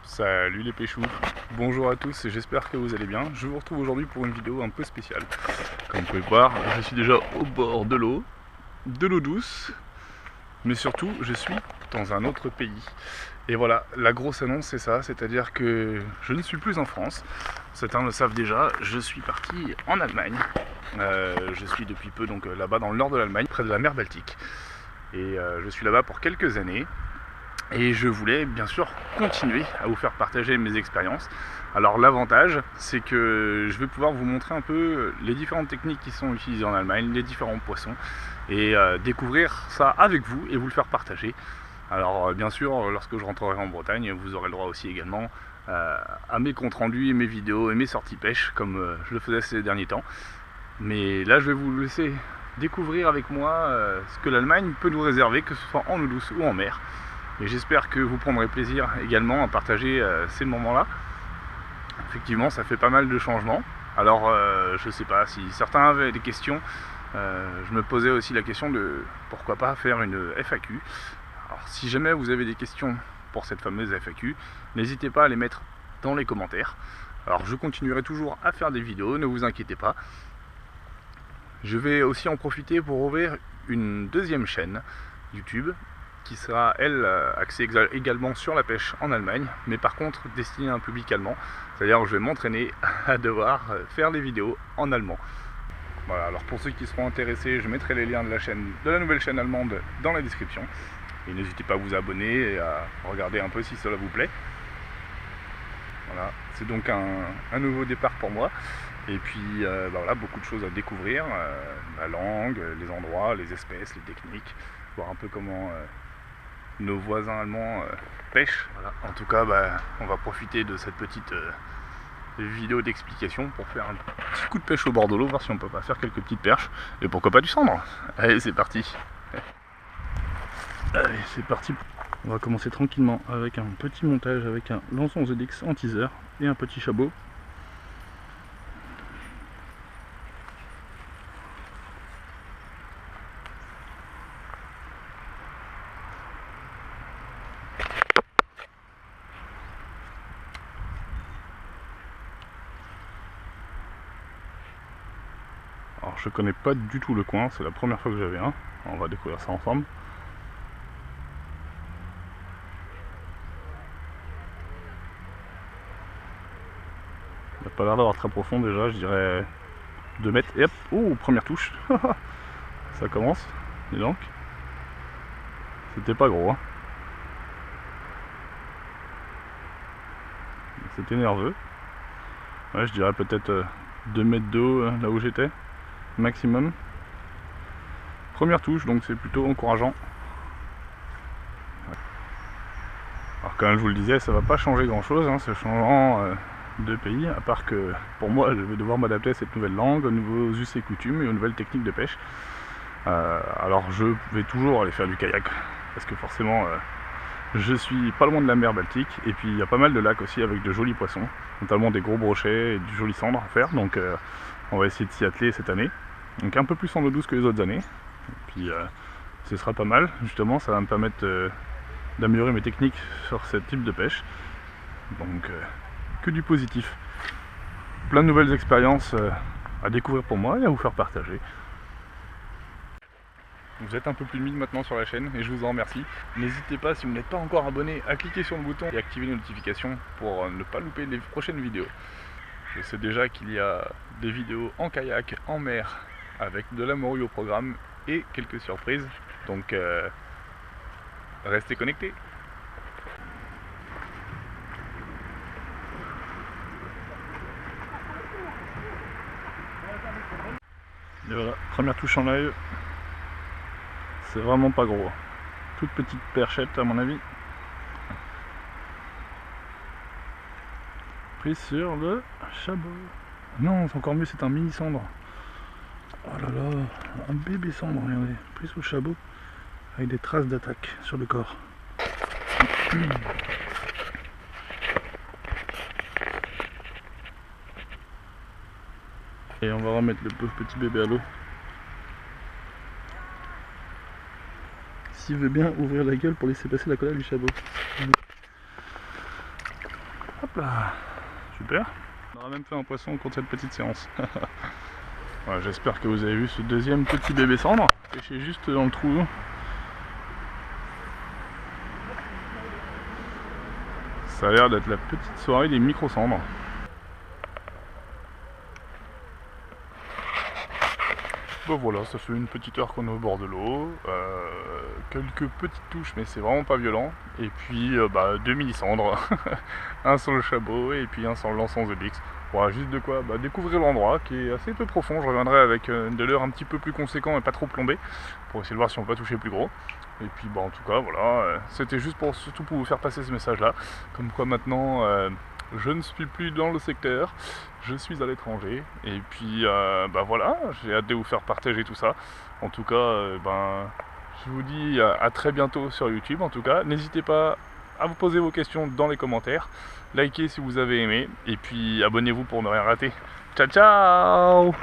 Salut les péchous, bonjour à tous et j'espère que vous allez bien. Je vous retrouve aujourd'hui pour une vidéo un peu spéciale. Comme vous pouvez le voir, je suis déjà au bord de l'eau douce, mais surtout je suis dans un autre pays. Et voilà, la grosse annonce c'est ça, c'est-à-dire que je ne suis plus en France. Certains le savent déjà, je suis parti en Allemagne. Je suis depuis peu donc là-bas dans le nord de l'Allemagne, près de la mer Baltique. Et je suis là-bas pour quelques années. Et je voulais bien sûr continuer à vous faire partager mes expériences. Alors l'avantage, c'est que je vais pouvoir vous montrer un peu les différentes techniques qui sont utilisées en Allemagne, les différents poissons, et découvrir ça avec vous et vous le faire partager. Alors bien sûr, lorsque je rentrerai en Bretagne, vous aurez le droit aussi également à mes comptes rendus et mes vidéos et mes sorties pêche, comme je le faisais ces derniers temps. Mais là, je vais vous laisser découvrir avec moi ce que l'Allemagne peut nous réserver, que ce soit en eau douce ou en mer. Et j'espère que vous prendrez plaisir également à partager ces moments-là. Effectivement, ça fait pas mal de changements. Alors, je sais pas si certains avaient des questions. Je me posais aussi la question de pourquoi pas faire une FAQ. Alors, si jamais vous avez des questions pour cette fameuse FAQ, n'hésitez pas à les mettre dans les commentaires. Alors, je continuerai toujours à faire des vidéos, ne vous inquiétez pas. Je vais aussi en profiter pour ouvrir une deuxième chaîne YouTube qui sera, elle, axée également sur la pêche en Allemagne, mais par contre destinée à un public allemand. C'est-à-dire que je vais m'entraîner à devoir faire des vidéos en allemand. Voilà, alors pour ceux qui seront intéressés, je mettrai les liens de la nouvelle chaîne allemande dans la description. Et n'hésitez pas à vous abonner et à regarder un peu si cela vous plaît. Voilà, c'est donc un nouveau départ pour moi. Et puis voilà, beaucoup de choses à découvrir, la langue, les endroits, les espèces, les techniques, voir un peu comment nos voisins allemands pêchent. Voilà. En tout cas, on va profiter de cette petite vidéo d'explication pour faire un petit coup de pêche au bord de l'eau, voir si on peut pas faire quelques petites perches, et pourquoi pas du cendre. Allez, c'est parti. Allez, c'est parti. On va commencer tranquillement avec un petit montage avec un Lançon ZX en teaser et un petit chabot. Alors je connais pas du tout le coin, c'est la première fois que j'avais un. On va découvrir ça ensemble. Il n'a pas l'air d'avoir très profond déjà, je dirais 2 mètres. Et hop, oh, première touche. Ça commence, dis donc. C'était pas gros, hein. C'était nerveux. Ouais, je dirais peut-être 2 mètres d'eau là où j'étais, maximum. Première touche, donc c'est plutôt encourageant. Alors comme je vous le disais, ça va pas changer grand chose, hein, ce changement de pays, à part que pour moi je vais devoir m'adapter à cette nouvelle langue, aux nouveaux us et coutumes et aux nouvelles techniques de pêche. Alors je vais toujours aller faire du kayak, parce que forcément je suis pas loin de la mer Baltique, et puis il y a pas mal de lacs aussi avec de jolis poissons, notamment des gros brochets et du joli cendre à faire, donc on va essayer de s'y atteler cette année. Donc un peu plus en eau douce que les autres années, et puis ce sera pas mal, justement ça va me permettre d'améliorer mes techniques sur ce type de pêche. Donc que du positif. Plein de nouvelles expériences à découvrir pour moi et à vous faire partager. Vous êtes un peu plus de 1000 maintenant sur la chaîne et je vous en remercie. N'hésitez pas, si vous n'êtes pas encore abonné, à cliquer sur le bouton et activer les notifications pour ne pas louper les prochaines vidéos. Je sais déjà qu'il y a des vidéos en kayak, en mer, avec de la morue au programme et quelques surprises. Donc restez connectés. Et voilà, première touche en live. C'est vraiment pas gros. Toute petite perchette à mon avis. Prise sur le chabot. Non, c'est encore mieux, c'est un mini cendre. Oh là là, un bébé cendre, regardez. Prise sur le chabot avec des traces d'attaque sur le corps. Et on va remettre le pauvre petit bébé à l'eau. S'il veut bien ouvrir la gueule pour laisser passer la collade du chabot. Hop là, super. On aura même fait un poisson au cours de cette petite séance. Voilà, j'espère que vous avez vu ce deuxième petit bébé cendre, pêché juste dans le trou. Ça a l'air d'être la petite soirée des micro-cendres. Bon voilà, ça fait une petite heure qu'on est au bord de l'eau, quelques petites touches mais c'est vraiment pas violent, et puis deux mini-cendres, un sur le chabot et puis un sur l'encens de Bix. Voilà, juste de quoi découvrir l'endroit qui est assez peu profond. Je reviendrai avec de leurre un petit peu plus conséquent et pas trop plombé, pour essayer de voir si on peut pas toucher plus gros. Et puis en tout cas voilà, c'était juste surtout pour vous faire passer ce message là, comme quoi maintenant je ne suis plus dans le secteur, je suis à l'étranger, et puis voilà, j'ai hâte de vous faire partager tout ça. En tout cas, je vous dis à très bientôt sur YouTube. En tout cas, n'hésitez pas à vous poser vos questions dans les commentaires, likez si vous avez aimé, et puis abonnez-vous pour ne rien rater. Ciao ciao!